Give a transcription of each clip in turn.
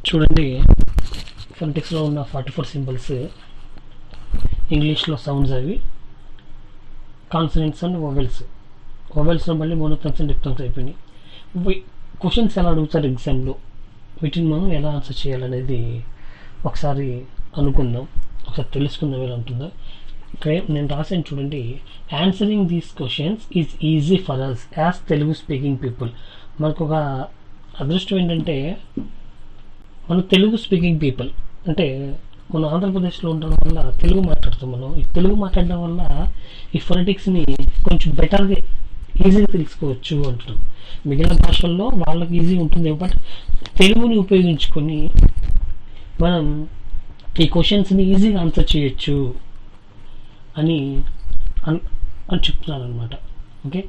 చూడండి, ఫోనెటిక్స్లో ఉన్న 44 సింబల్స్ ఇంగ్లీష్లో సౌండ్స్, అవి కాన్సనెంట్స్ అండ్ ఓవెల్స్లో మళ్ళీ మోనోథోన్స్ అండ్ డిప్థోన్స్ అయిపోయినాయి. క్వశ్చన్స్ ఎలా అడుగుతారు ఎగ్జామ్లో, వీటిని మనం ఎలా ఆన్సర్ చేయాలనేది ఒకసారి అనుకుందాం, ఒకసారి తెలుసుకుందాం ఎలా ఉంటుందో. ఇక్కడ నేను రాసాను చూడండి, answering these questions is easy for us as Telugu speaking people. మనకు ఒక అదృష్టం ఏంటంటే మనం తెలుగు స్పీకింగ్ పీపుల్, అంటే మనం ఆంధ్రప్రదేశ్లో ఉండడం వల్ల తెలుగు మాట్లాడుతాం. మనం ఈ తెలుగు మాట్లాడడం వల్ల ఈ ఫోనెటిక్స్ని కొంచెం బెటర్గా ఈజీగా తెలుసుకోవచ్చు అంటున్నాం. మిగిలిన భాషల్లో వాళ్ళకి ఈజీ ఉంటుంది, బట్ తెలుగుని ఉపయోగించుకొని మనం ఈ క్వశ్చన్స్ని ఈజీగా ఆన్సర్ చేయొచ్చు అని చెప్తున్నాను అనమాట. ఓకే,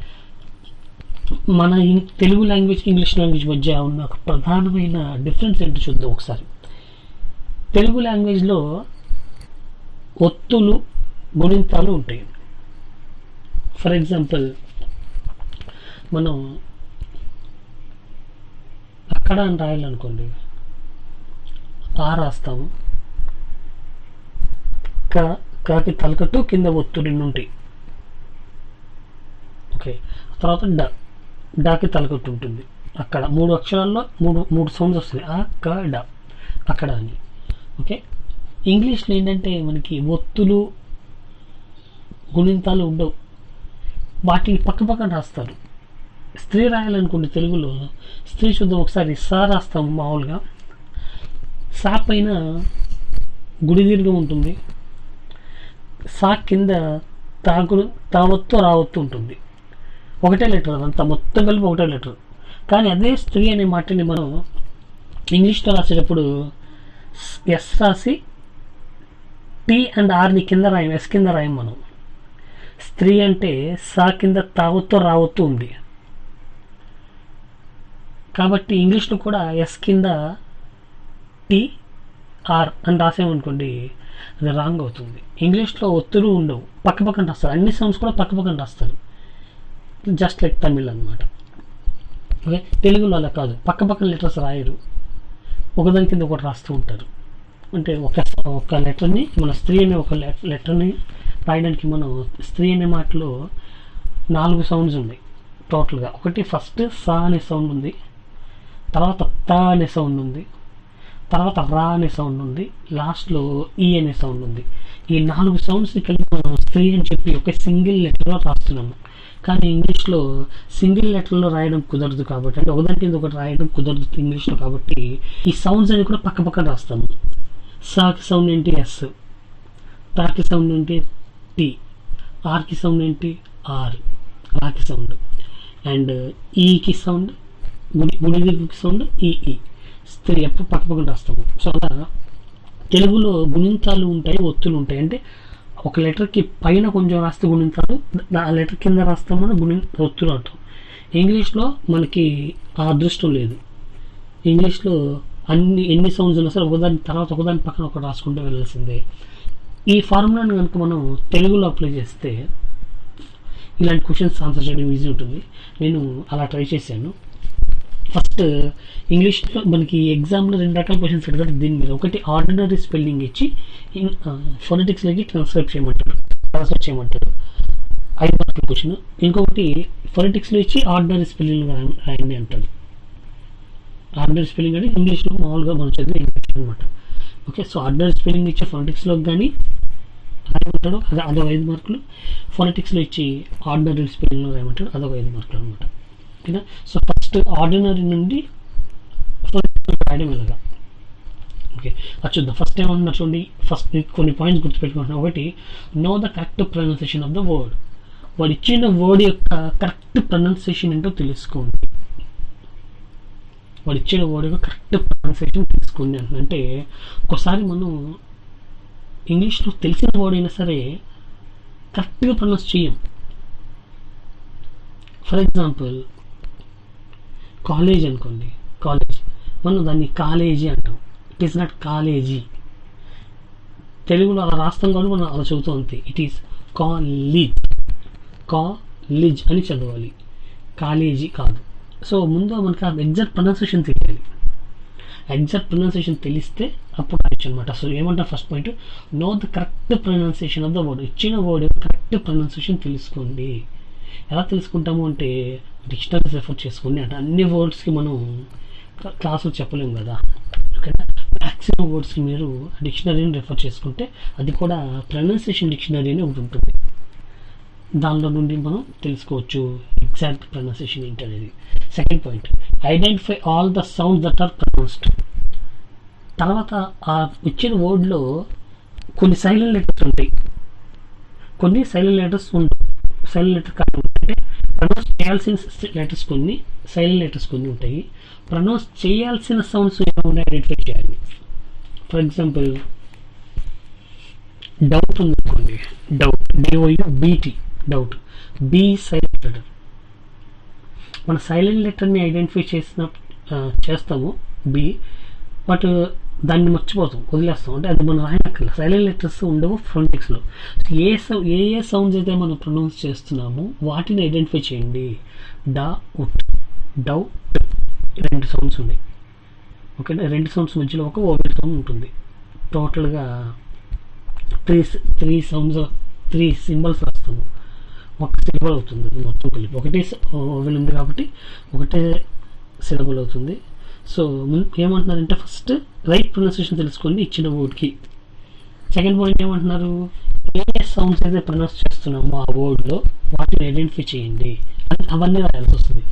మన తెలుగు లాంగ్వేజ్ ఇంగ్లీష్ లాంగ్వేజ్ మధ్య ఉన్న ఒక ప్రధానమైన డిఫరెన్స్ ఏంటో చూద్దాం ఒకసారి. తెలుగు లాంగ్వేజ్లో ఒత్తులు గుణింతాలు ఉంటాయి. ఫర్ ఎగ్జాంపుల్, మనం అక్కడ అని రాయాలనుకోండి, ఆ రాస్తాము, కాకి తలకట్టు కింద ఒత్తు రెండు ఉంటాయి. ఓకే, తర్వాత డాకి తలకట్టు ఉంటుంది. అక్కడ 3 అక్షరాల్లో మూడు సౌండ్స్ వస్తాయి, ఆ క డ, అక్కడ అని. ఓకే, ఇంగ్లీష్లో ఏంటంటే మనకి ఒత్తులు గుణింతాలు ఉండవు, వాటిని పక్కన రాస్తారు. స్త్రీ రాయాలనుకోండి, తెలుగులో స్త్రీ చూద్దాం ఒకసారి, సా రాస్తాము మామూలుగా, సా పైన గుడి దీర్ఘం ఉంటుంది, సా కింద తావత్తు రావత్తు ఉంటుంది. ఒకటే లెటర్, అదంతా మొత్తం కలిపి ఒకటే లెటర్. కానీ అదే స్త్రీ అనే మాటని మనం ఇంగ్లీష్లో రాసేటప్పుడు ఎస్ రాసి టీ అండ్ ఆర్ని కింద రాయం, ఎస్ కింద రాయం మనం. స్త్రీ అంటే సా కింద తావత్తు రావత్తు ఉంది, కాబట్టి ఇంగ్లీష్లో కూడా ఎస్ కింద టీ ఆర్ అని రాసామనుకోండి, అది రాంగ్ అవుతుంది. ఇంగ్లీష్లో ఒత్తులు ఉండవు, పక్కన రాస్తారు, అన్ని సౌండ్స్ కూడా పక్కన రాస్తారు, జస్ట్ లైక్ తమిళ్ అనమాట. ఓకే, తెలుగులో అలా కాదు, పక్కన లెటర్స్ రాయరు, ఒకదాని కింద ఒకటి రాస్తూ ఉంటారు. అంటే ఒక లెటర్ని, మన స్త్రీ అనే ఒక లెటర్ని రాయడానికి మనం స్త్రీ అనే మాటలో 4 సౌండ్స్ ఉన్నాయి టోటల్గా. ఒకటి ఫస్ట్ సా అనే సౌండ్ ఉంది, తర్వాత త అనే సౌండ్ ఉంది, తర్వాత రా అనే సౌండ్ ఉంది, లాస్ట్లో ఈ అనే సౌండ్ ఉంది. ఈ 4 సౌండ్స్ని కలిపి మనం స్త్రీ అని చెప్పి ఒక సింగిల్ లెటర్లో రాస్తున్నాము. కానీ ఇంగ్లీష్లో సింగిల్ లెటర్లో రాయడం కుదరదు, కాబట్టి అంటే ఒకదాని కింద ఒకటి రాయడం కుదరదు ఇంగ్లీష్లో, కాబట్టి ఈ సౌండ్స్ అని కూడా పక్కన రాస్తాము. సాకి సౌండ్ ఏంటి ఎస్, తాకి సౌండ్ ఏంటి టీ, ఆర్కి సౌండ్ ఏంటి ఆర్, రాకి సౌండ్, అండ్ ఈకి సౌండ్ గుడికి సౌండ్ ఈ, స్త్రీ ఎప్పుడు పక్కన రాస్తాము. సో అలా తెలుగులో గుణింతాలు ఉంటాయి, ఒత్తులు ఉంటాయి. అంటే ఒక లెటర్కి పైన కొంచెం రాస్తే గుణింతాలు, ఆ లెటర్ కింద రాస్తామని ఒత్తులు అంటాం. ఇంగ్లీష్లో మనకి ఆ అదృష్టం లేదు. ఇంగ్లీష్లో ఎన్ని సౌండ్స్ ఉన్నా సరే ఒకదాని తర్వాత ఒకదాని పక్కన ఒకటి రాసుకుంటూ వెళ్ళాల్సిందే. ఈ ఫార్ములాని కనుక మనం తెలుగులో అప్లై చేస్తే ఇలాంటి క్వశ్చన్స్ ఆన్సర్ చేయడం ఈజీ ఉంటుంది. నేను అలా ట్రై చేశాను. ఫస్ట్ ఇంగ్లీష్లో మనకి ఎగ్జామ్లో 2 రకాల క్వశ్చన్స్ పెడతారు దీని మీద. ఒకటి ఆర్డినరీ స్పెల్లింగ్ ఇచ్చి ఫోనెటిక్స్లోకి ట్రాన్స్లేట్ చేయమంటాడు, 5 మార్కుల క్వశ్చన్. ఇంకొకటి ఫోనెటిక్స్లో ఇచ్చి ఆర్డినరీ స్పెల్లింగ్ రాయండి అంటాడు. ఆర్డినరీ స్పెల్లింగ్ అంటే ఇంగ్లీష్లో మామూలుగా మనం చదివే ఇంగ్లీష్ అనమాట. ఓకే, సో ఆర్డినరీ స్పెల్లింగ్ ఇచ్చే ఫోనెటిక్స్లోకి కానీ రాయమంటాడు, అదొక 5 మార్కులు. ఫోనెటిక్స్లో ఇచ్చి ఆర్డినరీ స్పెల్లింగ్లో రాయమంటాడు, అదొక 5 మార్కులు అనమాట. ఓకేనా, సో ఫస్ట్ ఆర్డినరీ నుండి ఫోనెటిక్స్ రాయడం ఎలాగా, ఓకే అది చూద్దాం. ఫస్ట్ ఏమన్నా చూడండి, ఫస్ట్ కొన్ని పాయింట్స్ గుర్తుపెట్టుకుంటున్నాం. ఒకటి, know the correct pronunciation of the word. వాడు ఇచ్చిన వర్డ్ యొక్క కరెక్ట్ ప్రొనౌన్సియేషన్ ఏంటో తెలుసుకోండి. వాడు ఇచ్చిన వర్డ్ యొక్క కరెక్ట్ ప్రొనౌన్సియేషన్ తెలుసుకోండి అంటే, ఒకసారి మనం ఇంగ్లీష్లో తెలిసిన వర్డ్ అయినా సరే కరెక్ట్గా ప్రొనౌన్స్ చేయం. ఫర్ ఎగ్జాంపుల్, కాలేజ్ అనుకోండి, కాలేజ్ మనం దాన్ని కాలేజీ అంటాం, ఇట్ ఈస్ నాట్ కాలేజీ. తెలుగులో అలా రాస్తాం కాబట్టి మనం అలా చదువుతాం అంతే. ఇట్ ఈస్ కాలేజ్ అని చదవాలి, కాలేజీ కాదు. సో ముందు మనకి ఆ ఎగ్జాక్ట్ ప్రొనౌన్సియేషన్ తెలియాలి. ఎగ్జాక్ట్ ప్రొనౌన్సియేషన్ తెలిస్తే అప్పుడు రాయొచ్చు అనమాట. సో ఏమంటారు first point, know the correct pronunciation of the word. ఇచ్చిన వర్డ్ కరెక్ట్ ప్రొనౌన్సియేషన్ తెలుసుకోండి. ఎలా తెలుసుకుంటాము అంటే డిక్షనరీస్ రెఫర్ చేసుకోండి. అంటే అన్ని వర్డ్స్కి మనం క్లాసులు చెప్పలేము కదా, ఓకేనా. మ్యాక్సిమం వర్డ్స్కి మీరు డిక్షనరీని రెఫర్ చేసుకుంటే, అది కూడా ప్రొనౌన్సియేషన్ డిక్షనరీ అని ఒకటి ఉంటుంది, దానిలో నుండి మనం తెలుసుకోవచ్చు ఎగ్జాక్ట్ ప్రొనౌన్సియేషన్ ఏంటి అనేది. Second point, identify all the sounds that are pronounced. తర్వాత ఆ ఇచ్చిన వర్డ్లో కొన్ని సైలెంట్ లెటర్స్ ఉంటాయి, కొన్ని సైలెంట్ లెటర్స్ ఉండవు. సైలెంట్ లెటర్ కాదు అంటే ప్రొనౌన్స్ చేయాల్సిన లెటర్స్ కొన్ని, సైలెంట్ లెటర్స్ కొన్ని ఉంటాయి. ప్రొనౌన్స్ చేయాల్సిన సౌండ్స్ ఏమైనా ఐడెంటిఫై చేయాలి. ఫర్ ఎగ్జాంపుల్ డౌట్ ఉంది అనుకోండి, doubt DOUBT doubt, be silent letter. మన సైలెంట్ లెటర్ని ఐడెంటిఫై చేస్తాము బి, బట్ దాన్ని మర్చిపోతాం, వదిలేస్తాం. అంటే అది మనం రాయనక్కర్లేదు, సైలెంట్ లెటర్స్ ఉండవు ఫోనెటిక్స్లో. ఏ సౌండ్స్ అయితే మనం ప్రొనౌన్స్ చేస్తున్నామో వాటిని ఐడెంటిఫై చేయండి. డా ఉట్, డౌట్, రెండు సౌండ్స్ ఉన్నాయి, ఓకే. రెండు సౌండ్స్ మధ్యలో ఒక ఓవెల్ సౌండ్ ఉంటుంది. టోటల్గా త్రీ సౌండ్స్, 3 సింబల్స్ రాస్తాము, ఒక సిలబుల్ అవుతుంది. అది మొత్తం కలిపి ఒకటే ఓవెల్ ఉంది కాబట్టి ఒకటే సిలబుల్ అవుతుంది. సో ఏమంటున్నారంటే ఫస్ట్ రైట్ ప్రొనౌన్సియేషన్ తెలుసుకోండి ఇచ్చిన వర్డ్కి. సెకండ్ పాయింట్ ఏమంటున్నారు, ఏ సౌండ్స్ అయితే ప్రొనౌన్స్ చేస్తున్నామో ఆ వర్డ్లో వాటిని ఐడెంటిఫై చేయండి. అవన్నీ రాయాల్సి వస్తుంది.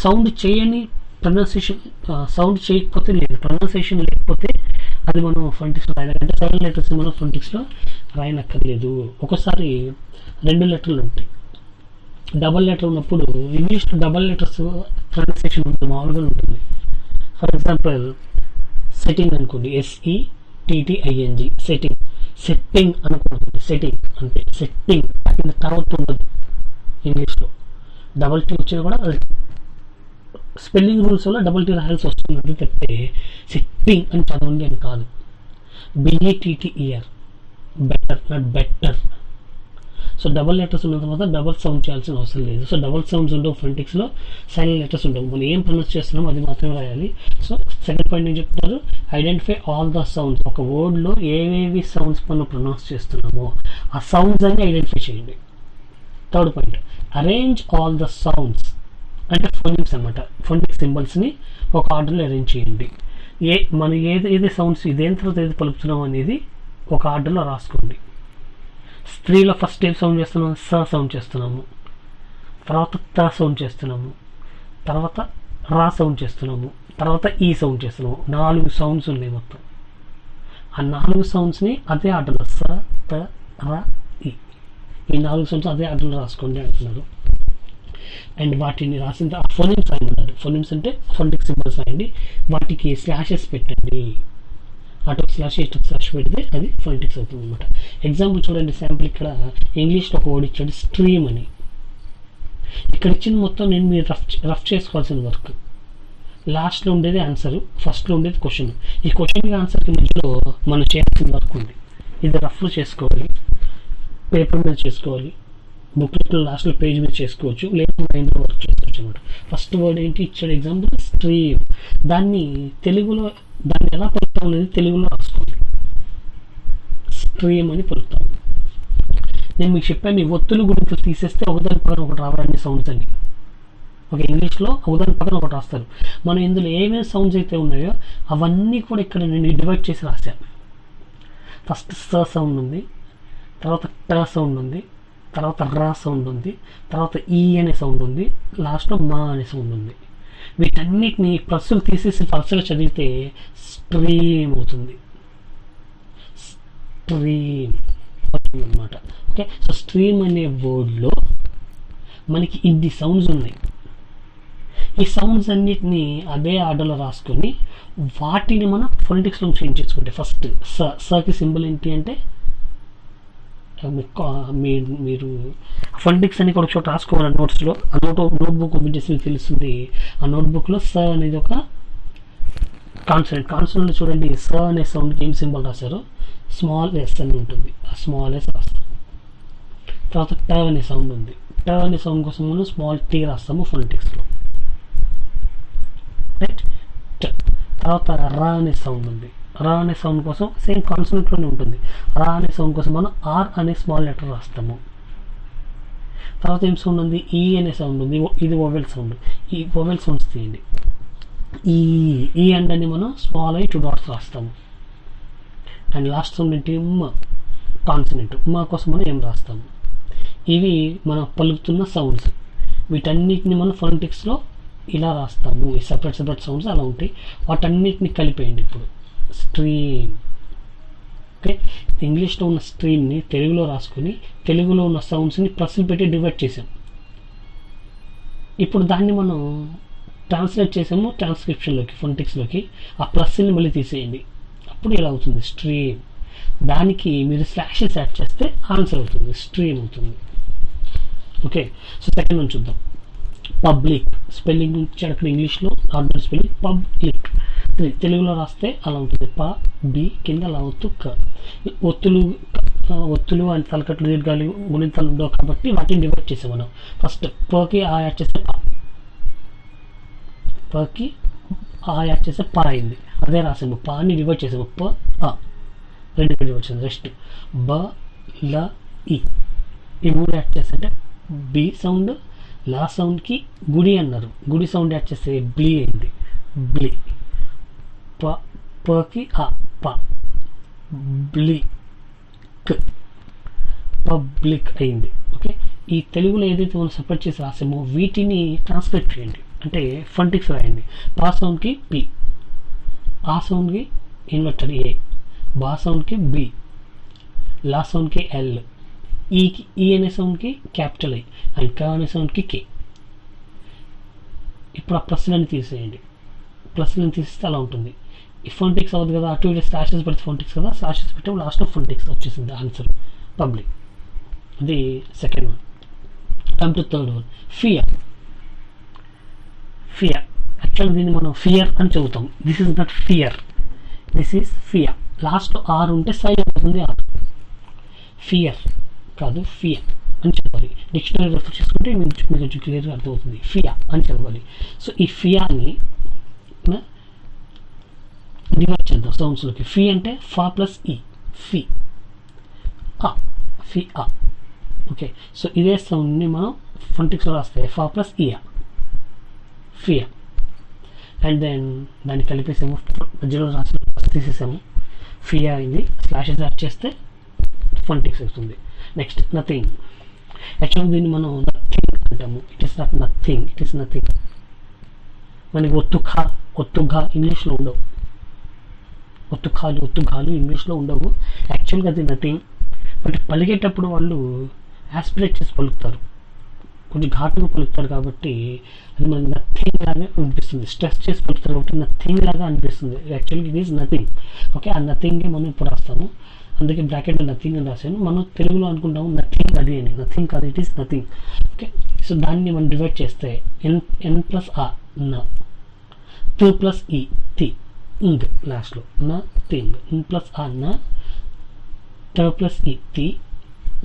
సౌండ్ చేయని ప్రొనౌన్సియేషన్, సౌండ్ చేయకపోతే లేదు, ప్రొనౌన్సియేషన్ లేకపోతే అది మనం ఫోనెటిక్స్లో రాయలేదంటే సైలెంట్ లెటర్స్ మనం ఫోనెటిక్స్లో రాయనక్కర్లేదు. ఒకసారి 2 లెటర్లు ఉంటాయి, డబల్ లెటర్ ఉన్నప్పుడు ఇంగ్లీష్లో డబల్ లెటర్స్ ప్రొనౌన్సియేషన్ ఉంటుంది, మామూలుగా ఉంటుంది. ఫర్ ఎగ్జాంపుల్ సెట్టింగ్ అనుకోండి, SETTING, సెట్టింగ్. సెట్టింగ్ అనుకుంటుంది, సెట్టింగ్ అంటే సెట్టింగ్, అక్కడ తర్వాత ఉండదు. ఇంగ్లీష్లో డబల్ టీ వచ్చినా కూడా అది స్పెల్లింగ్ రూల్స్ వల్ల డబల్ టీ రాయాల్సి వస్తుంది, అది తప్పితే సెట్టింగ్ అని చదవండి అని కాదు. BETTER, better, not better. So double letters ఉన్న తర్వాత డబల్ సౌండ్ చేయాల్సిన అవసరం లేదు. సో డబల్ సౌండ్స్ ఉండవు ఫోనెటిక్స్లో, సైలెంట్ లెటర్స్ ఉండవు. మనం ఏం ప్రొనౌన్స్ చేస్తున్నామో అది మాత్రమే రాయాలి. సో సెకండ్ పాయింట్ ఏం చెప్తున్నారు, ఐడెంటిఫై ఆల్ ద సౌండ్స్. ఒక వర్డ్లో ఏవేవి సౌండ్స్ మనం ప్రొనౌన్స్ చేస్తున్నామో ఆ సౌండ్స్ అన్ని ఐడెంటిఫై చేయండి. Third point, arrange all the sounds, అంటే ఫోనిమ్స్ అనమాట. ఫోనెటిక్ సింబల్స్ని ఒక ఆర్డర్లో అరేంజ్ చేయండి. మనం ఏది సౌండ్స్ ఇదేం తర్వాత ఏది పలుకుతున్నాం అనేది ఒక ఆర్డర్లో రాసుకోండి. స్త్రీలో ఫస్ట్ ఏం సౌండ్ చేస్తున్నాము, స సౌండ్ చేస్తున్నాము, తర్వాత త సౌండ్ చేస్తున్నాము, తర్వాత రా సౌండ్ చేస్తున్నాము, తర్వాత ఈ సౌండ్ చేస్తున్నాము. 4 సౌండ్స్ ఉన్నాయి మొత్తం. ఆ 4 సౌండ్స్ని అదే ఆర్డర్లో స, త, ర, ఈ 4 సౌండ్స్ అదే ఆర్డర్లో రాసుకోండి అంటున్నారు. అండ్ వాటిని రాసిన ఫోనిమ్స్ రాయమన్నారు. ఫోనిమ్స్ అంటే ఫోనెటిక్ సింబల్స్ రాయండి, వాటికి స్లాషెస్ పెట్టండి. అటు స్లాష్ ఇటు స్లాష్ పెడితే అది ఫోనెటిక్స్ అవుతుంది అనమాట. ఎగ్జాంపుల్ చూడండి, శాంపుల్ ఇక్కడ ఇంగ్లీష్లో ఒక వర్డ్ ఇచ్చాడు స్ట్రీమ్ అని. ఇక్కడ ఇచ్చిన మొత్తం నేను మీరు రఫ్ చేసుకోవాల్సిన వర్క్. లాస్ట్లో ఉండేది ఆన్సర్, ఫస్ట్లో ఉండేది క్వశ్చన్. ఈ క్వశ్చన్కి ఆన్సర్కి మధ్యలో మనం చేయాల్సిన వర్క్ ఉంది. ఇది రఫ్లో చేసుకోవాలి, పేపర్ మీద చేసుకోవాలి, బుక్లెట్లో లాస్ట్లో పేజ్ మీద చేసుకోవచ్చు, లేదా మైండ్లో వర్క్ చేసుకోవచ్చు అనమాట. ఫస్ట్ వర్డ్ ఏంటి ఇచ్చాడు ఎగ్జాంపుల్ స్ట్రీమ్. దాన్ని తెలుగులో దాన్ని ఎలా పలుకుతాం అనేది తెలుగులో రాసుకోండి. స్ట్రీమ్ అని పలుకుతాం. నేను మీకు చెప్పాను, ఈ ఒత్తుల గురించి తీసేస్తే ఒకదాని పక్కన ఒకటి రావాలని సౌండ్స్ అని. ఒక ఇంగ్లీష్లో ఒకదాని పక్కన ఒకటి రాస్తారు. మనం ఇందులో ఏమేమి సౌండ్స్ అయితే ఉన్నాయో అవన్నీ కూడా ఇక్కడ నేను డివైడ్ చేసి రాశాను. ఫస్ట్ స సౌండ్ ఉంది, తర్వాత ట సౌండ్ ఉంది, తర్వాత రా సౌండ్ ఉంది, తర్వాత ఈ అనే సౌండ్ ఉంది, లాస్ట్లో మా అనే సౌండ్ ఉంది. వీటన్నిటిని ప్లస్లు తీసేసి పల్సగా చదివితే స్ట్రీమ్ అవుతుంది, స్ట్రీమ్ అవుతుంది అనమాట. ఓకే, సో స్ట్రీమ్ అనే వర్డ్లో మనకి ఇన్ని సౌండ్స్ ఉన్నాయి. ఈ సౌండ్స్ అన్నిటిని అదే ఆర్డర్లో రాసుకొని వాటిని మనం ఫోనెటిక్స్లో చేంజ్ చేసుకుంటే ఫస్ట్ సకి సింబల్ ఏంటి అంటే మీరు ఫోనెటిక్స్ అని కూడా చోట రాసుకోవాలి నోట్స్లో. ఆ నోట్బుక్ ఓపెన్ చేసి మీకు తెలుస్తుంది. ఆ నోట్బుక్లో స అనేది ఒక కాన్సనెంట్. కాన్సనెంట్లో చూడండి స అనే సౌండ్కి ఏం సింబల్ రాశారో స్మాల్ ఎస్ అని ఉంటుంది, ఆ స్మాల్ ఎస్ రాస్తారు. తర్వాత ట అనే సౌండ్ ఉంది, ట అనే సౌండ్ కోసం మనం స్మాల్ టీ రాస్తాము ఫోనెటిక్స్లో, రైట్. తర్వాత రా అనే సౌండ్ ఉంది. రా అనే సౌండ్ కోసం సేమ్ కాన్సనెంట్లోనే ఉంటుంది. రా అనే సౌండ్ కోసం మనం ఆర్ అనే స్మాల్ లెటర్ రాస్తాము. తర్వాత ఏం సౌండ్ ఉంది, ఈ అనే సౌండ్ ఉంది. ఇది వోవెల్ సౌండ్. ఈ వోవెల్ సౌండ్స్ తీయండి. ఈ అండ్ అని మనం స్మాల్ ఐ 2 డాట్స్ రాస్తాము. అండ్ లాస్ట్ సౌండ్ ఏంటి, కాన్సనెంట్. మా కోసం మనం ఏం రాస్తాము. ఇవి మనం పలుకుతున్న సౌండ్స్. వీటన్నిటిని మనం ఫోనెటిక్స్లో ఇలా రాస్తాము. ఈ సపరేట్ సౌండ్స్ అలా ఉంటాయి. వాటన్నిటిని కలిపేయండి ఇప్పుడు. స్ట్రీమ్. ఓకే, ఇంగ్లీష్లో ఉన్న స్ట్రీమ్ని తెలుగులో రాసుకొని తెలుగులో ఉన్న సౌండ్స్ని ప్లస్లు పెట్టి డివైడ్ చేసాం. ఇప్పుడు దాన్ని మనం ట్రాన్స్లేట్ చేసాము ట్రాన్స్క్రిప్షన్లోకి, ఫోనెటిక్స్లోకి. ఆ ప్లస్ని మళ్ళీ తీసేయండి. అప్పుడు ఇలా అవుతుంది స్ట్రీమ్. దానికి మీరు స్లాషెస్ యాడ్ చేస్తే ఆన్సర్ అవుతుంది, స్ట్రీమ్ అవుతుంది. ఓకే, సో సెకండ్ వన్ చూద్దాం. పబ్లిక్. స్పెల్లింగ్ ఇచ్చాడు అక్కడ ఇంగ్లీష్లో, ఆర్డినరీ స్పెల్లింగ్ పబ్లిక్. తెలుగులో రాస్తే అలా ఉంటుంది, ప బి కింద అలా ఒత్తు క. ఒత్తులు అండ్ తలకట్లు దీర్ఘాలు గుణింతాలు ఉండవు కాబట్టి వాటిని డివైడ్ చేసాం మనం. ఫస్ట్ పకి ఆ యాడ్ చేస్తే పకి ఆ యాడ్ చేస్తే ప అయింది. అదే రాసాము, పాని డివైడ్ చేసాము, ప ఆ రెండు డివైడ్ చేసాము. నెక్స్ట్ బ ల ఈ 3 యాడ్ చేస్తే బి సౌండ్. లా సౌండ్కి గుడి అన్నారు, గుడి సౌండ్ యాడ్ చేస్తే బ్లీ అయింది, బ్లీ. పకి ఆ ప, బ్లిక్, పబ్లిక్ అయింది. ఓకే, ఈ తెలుగులో ఏదైతే మనం సపరేట్ చేసి రాసామో వీటిని ట్రాన్స్లేట్ చేయండి, అంటే ఫోనెటిక్స్ రాయండి. పా సౌండ్కి పి, ఆ సౌండ్కి ఇన్వర్టెడ్ ఏ, బా సౌండ్కి బి, లా సౌండ్కి ఎల్, ఈ అనే సౌండ్కి క్యాపిటల్ ఐ, అండ్ క అనే సౌండ్కి కే. ఇప్పుడు ఆ ప్లస్లని తీసేయండి. ప్లస్లని తీసేస్తే అలా ఉంటుంది. ఈ ఫోనెటిక్స్ అవ్వదు కదా, అటు ఇటు స్లాషెస్ పెడితే ఫోనెటిక్స్ కదా, స్లాషెస్ పెట్టే లాస్ట్లో ఫోనెటిక్స్ వచ్చేసింది ఆన్సర్, పబ్లిక్. అది second one. Come to third one, fear. Fear యాక్చువల్గా దీన్ని మనం ఫియర్ అని చదువుతాం. This is not fear, this is fear. లాస్ట్లో ఆర్ ఉంటే సైలెంట్ అవుతుంది ఆర్. ఫియర్ కాదు, ఫియర్ అని చదవాలి. డిక్షనరీ రెఫర్ చేసుకుంటే మీకు కొంచెం క్లియర్గా అర్థమవుతుంది. ఫియా అని చదవాలి. సో ఈ ఫియాని డివైడ్ చేద్దాం సౌండ్స్లోకి. ఫీ అంటే ఫా ప్లస్ ఈ, ఫీ ఆ, ఫీ ఆ. ఓకే, సో ఇదే సౌండ్ని మనం ఫోనెటిక్స్లో రాస్తే ఫా ప్లస్ ఇయా, ఫియా. అండ్ దెన్ దాన్ని కలిపేసాము, మధ్యలో రాసి తీసేసాము, ఫియా అయింది. స్లాషెస్ యాడ్ చేస్తే ఫోనెటిక్స్ అవుతుంది. Next nothing. యాక్చువల్గా దీన్ని మనం నథింగ్ అంటాము. It is not nothing, it is nothing. మనకి ఒత్తుఘా ఇంగ్లీష్లో ఉండవు. ఒత్తుఘాలు ఇంగ్లీష్లో ఉండవు. యాక్చువల్గా అది నథింగ్. బట్ పలికేటప్పుడు వాళ్ళు యాస్పిరేట్ చేసి పలుకుతారు, కొంచెం ఘాటుగా పలుకుతారు కాబట్టి అది మనకి నథింగ్ లాగా అనిపిస్తుంది. స్ట్రెస్ చేసి పలుకుతారు కాబట్టి నథింగ్ లాగా అనిపిస్తుంది. యాక్చువల్గా ఇట్ ఈస్ నథింగ్. ఓకే, ఆ నథింగే మనం ఇప్పుడు రాస్తాము. అందుకే బ్రాకెట్లో నథింగ్ అని రాశాను. మనం తెలుగులో అనుకుంటాము నథింగ్ అది అని. నథింగ్ కాదు, it is nothing. Okay, so దాన్ని మనం డివైడ్ చేస్తే ఎన్ ప్లస్ ఆ నా, టు ప్లస్ ఈ తి, ఇంగ్ లాస్ట్లో నా థింగ్, ఇన్ ప్లస్ ఆ నా, ట ప్లస్ ఈ తి,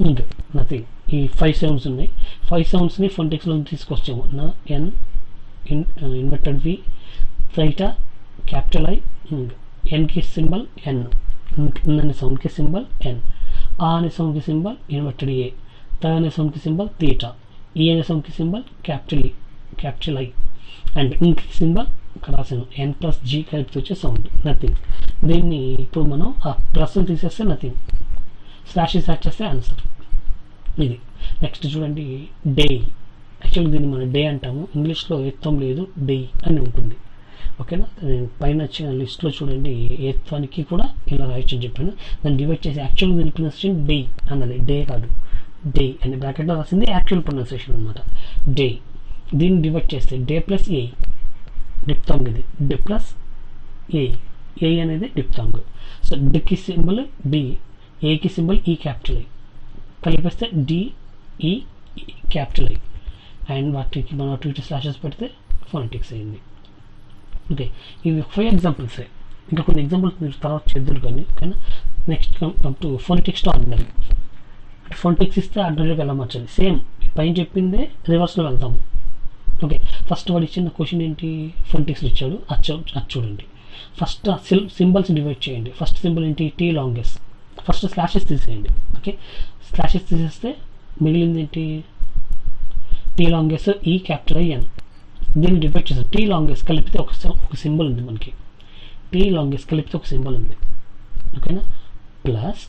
ఇంగ్ నథింగ్. ఈ 5 సౌండ్స్ ఉన్నాయి. 5 సౌండ్స్ని ఫోనెటిక్స్లో తీసుకొచ్చాము. నా N, inverted V, theta, capital I, ing. ఎన్కి సింబల్ ఎన్, అనే సౌండ్కి సింబల్ ఎన్, ఆ అనే సౌండ్కి సింబల్ ఇన్వర్టెడ్ ఏ, త అనే సౌండ్కి సింబల్ తీటా, ఈ అనే సౌండ్కి symbol capital I, and ing symbol ఇక్కడ రాసాను ఎన్ ప్లస్ జీ కలిపి వచ్చే సౌండ్ నథింగ్. దీన్ని ఇప్పుడు మనం ఆ ప్లస్ తీసేస్తే నథింగ్, స్లాషెస్ యాడ్ చేస్తే ఆన్సర్ ఇది. నెక్స్ట్ చూడండి, డే. యాక్చువల్గా దీన్ని మనం డే అంటాము. ఇంగ్లీష్లో ఎత్తం లేదు, డే అని ఉంటుంది. ఓకేనా, పైన వచ్చిన లిస్ట్లో చూడండి, ఏత్వానికి కూడా ఇలా రాయొచ్చు అని చెప్పాను. దాన్ని డివైడ్ చేసి యాక్చువల్గా దీని ప్రొనౌన్సియేషన్ డే అన్నది, డే కాదు, డే అని బ్రాకెట్లో రాసింది యాక్చువల్ ప్రొనౌన్సియేషన్ అనమాట, డే. దీన్ని డివైడ్ చేస్తే డే ప్లస్ ఏ, డిప్తాంగ్ ఇది, డి ప్లస్ ఏ అనేది డిప్తాంగ్. సో డికి సింబల్ డి, ఏకి సింబల్ ఈ క్యాపిటల్ ఐ, కలిపేస్తే డిఈ క్యాపిటల్ ఐ, అండ్ వాటికి మనం అటు ఇటు స్లాషెస్ పెడితే ఫోనెటిక్స్ అయింది. ఓకే, ఇవి 5 ఎగ్జాంపుల్సే. ఇంకా కొన్ని ఎగ్జాంపుల్స్ మీరు తర్వాత చేద్దరు కానీ next come to phonetics to ordinary. అంటే ఫోనెటిక్స్ ఇస్తే ఆర్డినరీకి వెళ్ళమర్చాలి. సేమ్ పైన చెప్పిందే రివర్స్లో వెళ్తాము. ఓకే, ఫస్ట్ వాడు ఇచ్చిన క్వశ్చన్ ఏంటి, ఫోనెటిక్స్లో ఇచ్చాడు, అది చూడండి. ఫస్ట్ సింబల్స్ డివైడ్ చేయండి. ఫస్ట్ సింబల్ ఏంటి? T longest. ఫస్ట్ స్లాషెస్ తీసేయండి. ఓకే, స్లాషెస్ తీసేస్తే మిగిలింది ఏంటి? టీ లాంగెస్ట్ ఈ క్యాపిటల్ ఐఎన్. దీన్ని డివైడ్ చేస్తాం. టీ లాంగెస్ట్ కలిపితే ఒక సింబల్ ఉంది మనకి. టీ లాంగెస్ట్ కలిపితే ఒక సింబల్ ఉంది. ఓకేనా? ప్లస్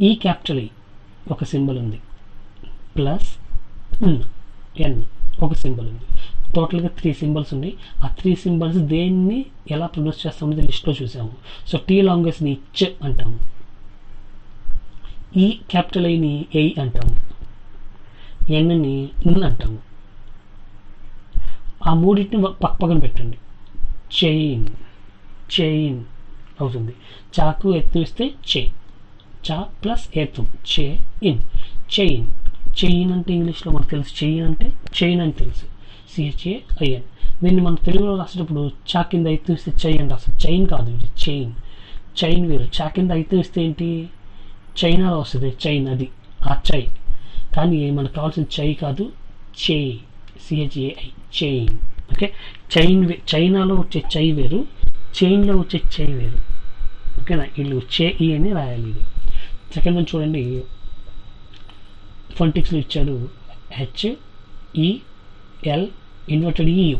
ఈ క్యాపిటల్ ఈ ఒక సింబల్ ఉంది. ప్లస్ ఎన్ ఒక సింబల్ ఉంది. టోటల్గా 3 సింబల్స్ ఉన్నాయి. ఆ 3 సింబల్స్ దేన్ని ఎలా ప్రొడ్యూస్ చేస్తామనేది లిస్ట్లో చూసాము. సో టీ లాంగెస్ట్ని చ్ అంటాము, ఈ క్యాపిటల్ ఐని ఏ అంటాము, ఎన్ని ఎన్ అంటాము. ఆ మూడింటిని పక్కన పెట్టండి. చైన్, చైన్ అవుతుంది. చాకు ఎత్తు ఇస్తే చే, చా ప్లస్ ఎత్తు చే ఇన్, చైన్. చైన్ అంటే ఇంగ్లీష్లో మనకు తెలుసు, చైన్ అంటే చైన్ అని తెలుసు, CHAIN. దీన్ని మనం తెలుగులో రాసేటప్పుడు చా కింద ఎత్తు ఇస్తే చై అని రాస్తాం. చైన్ కాదు, ఇది చైన్. చైన్ వేరు. చా కింద ఎత్తు ఇస్తే ఏంటి? చైనాలో వస్తుంది చైన్, అది ఆ చై. కానీ మనకు కావాల్సిన చై కాదు, చే, CHAI, చైన్. ఓకే, చైన్ చైనాలో వచ్చే చై వేరు, చైన్లో వచ్చే చై వేరు. ఓకేనా? వీళ్ళు చే ఈ అని రాయాలి. ఇది సెకండ్ వన్ చూడండి. ఫోనెటిక్స్లో ఇచ్చాడు HEL ఇన్వర్టెడ్ EU.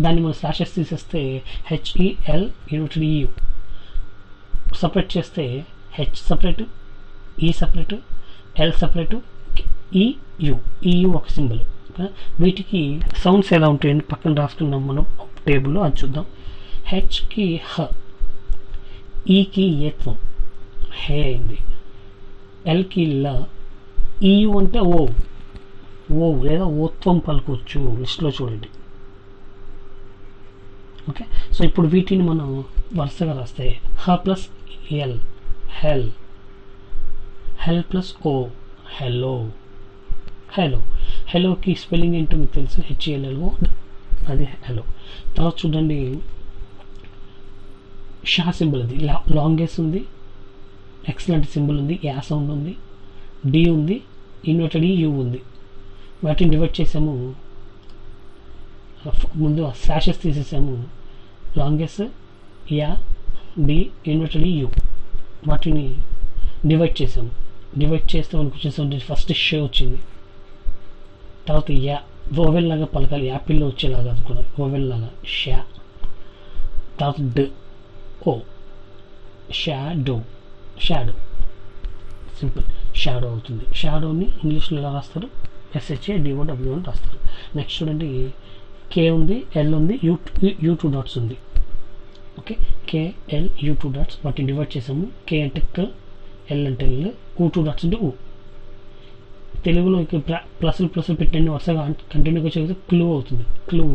దాన్ని మనం స్లాషెస్ తీసేస్తే HEL ఇన్వర్టెడ్ EU. సపరేట్ చేస్తే హెచ్ సపరేటు, ఈ సపరేటు, ఎల్ సపరేటు, EU ఒక సింబల్. వీటికి సౌండ్స్ ఎలా ఉంటాయని పక్కన రాసుకున్నాం మనం టేబుల్లో, అది చూద్దాం. హెచ్కి హ, ఈకి ఏత్వం, హే అయింది. ఎల్కి ల, EU అంటే ఓ, ఓ లేదా ఓత్వం పలుకోవచ్చు. లిస్ట్లో చూడండి. ఓకే, సో ఇప్పుడు వీటిని మనం వరుసగా రాస్తే H plus L hell, hell plus O hello, hello. హెలోకి స్పెల్లింగ్ ఏంటో మీకు తెలుసు, HELLO, అది హెలో. తర్వాత చూడండి, షా సింబల్, అది లాంగెస్ట్ ఉంది, ఎక్సలెంట్ సింబల్ ఉంది, యా సౌండ్ ఉంది, డి ఉంది, ఇన్వర్టెడ్ యూ ఉంది. వాటిని డివైడ్ చేసాము. ముందు స్లాషెస్ తీసేసాము. లాంగెస్ట్, యా, డి, ఇన్వర్టెడ్ యూ. వాటిని డివైడ్ చేసాము. డివైడ్ చేస్తే మనకు వచ్చేసి ఫస్ట్ షే వచ్చింది. తర్వాత యా, ఓవెల్ లాగా పలకాలి, యాపిల్లో వచ్చేలాగా అనుకున్నాం, ఓవెల్ లాగా షా. తర్వాత డ్, ఓ, షాడో, షాడో సింపుల్, షాడో అవుతుంది. షాడోని ఇంగ్లీష్లో ఎలా రాస్తారు? SHADOW అని రాస్తారు. నెక్స్ట్ చూడండి, కే ఉంది, ఎల్ ఉంది, యూ 2 డాట్స్ ఉంది. Okay, KL U 2 dots. వాటిని డివైడ్ చేసాము. కే అంటే క, ఎల్ అంటే ఎల్, U 2 డాట్స్ అంటే ఊ. తెలుగులో ప్లస్లు పెట్టండి వరుసగా కంటిన్యూగా చేస్తే క్లూ అవుతుంది. Clue,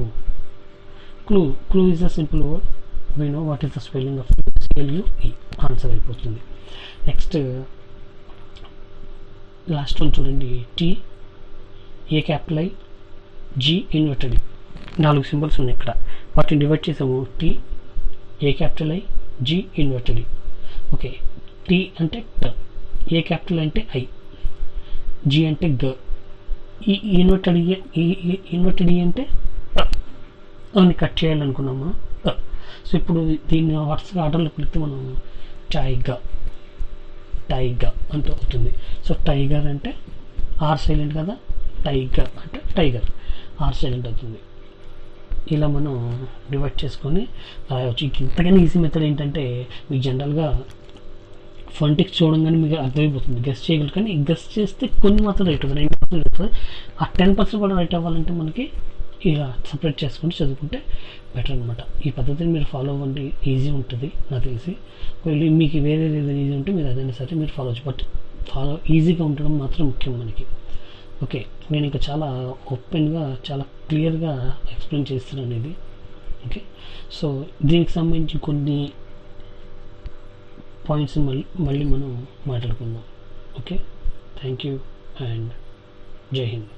clue, clue is a simple word. We know what is the spelling of CLUE. Answer అయిపోతుంది. నెక్స్ట్ లాస్ట్ వన్ చూడండి, T, A capital I, G inverted. 4 symbols ఉన్నాయి ఇక్కడ. వాటిని డివైడ్ చేసాము. T, A capital I, G inverted. Okay, T అంటే ట, A capital అంటే I, G అంటే గ, ఈ ఇన్వర్టెడ్ ఇన్వర్టెడ్ అంటే అని కట్ చేయాలనుకున్నాము. సో ఇప్పుడు దీన్ని వరుసగా ఆర్డర్లో పెడితే మనం టైగర్, టైగర్ అంటూ అవుతుంది. సో టైగర్ అంటే ఆర్ సైలెంట్ కదా, టైగర్ అంటే టైగర్, ఆర్ సైలెంట్ అవుతుంది. ఇలా మనం డివైడ్ చేసుకొని రాయవచ్చు. ఇంతకన్నా ఈజీ మెథడ్ ఏంటంటే, మీకు జనరల్గా ఫోనెటిక్స్ చూడంగానే మీకు అర్థమైపోతుంది, గెస్ చేయగలరు. కానీ గెస్ చేస్తే కొన్ని మాత్రం రైట్ అవుతుంది, 90% రైట్ అవుతుంది. ఆ 10% కూడా రైట్ అవ్వాలంటే మనకి ఇలా సపరేట్ చేసుకుంటూ చదువుకుంటే బెటర్ అనమాట. ఈ పద్ధతిని మీరు ఫాలో అవ్వండి, ఈజీ ఉంటుంది నాకు తెలిసి. మీకు వేరే ఏదైనా ఈజీ ఉంటే మీరు అదైనా సరే మీరు ఫాలో అవ్వచ్చు. బట్ ఈజీగా ఉండడం మాత్రం ముఖ్యం మనకి. ఓకే, నేను ఇంకా చాలా ఓపెన్గా చాలా క్లియర్గా ఎక్స్ప్లెయిన్ చేస్తున్నాను ఇది. ఓకే, సో దీనికి సంబంధించి కొన్ని పాయింట్స్ మళ్ళీ మనం మాట్లాడుకుందాం. ఓకే, థ్యాంక్ యూ అండ్ జై హింద్.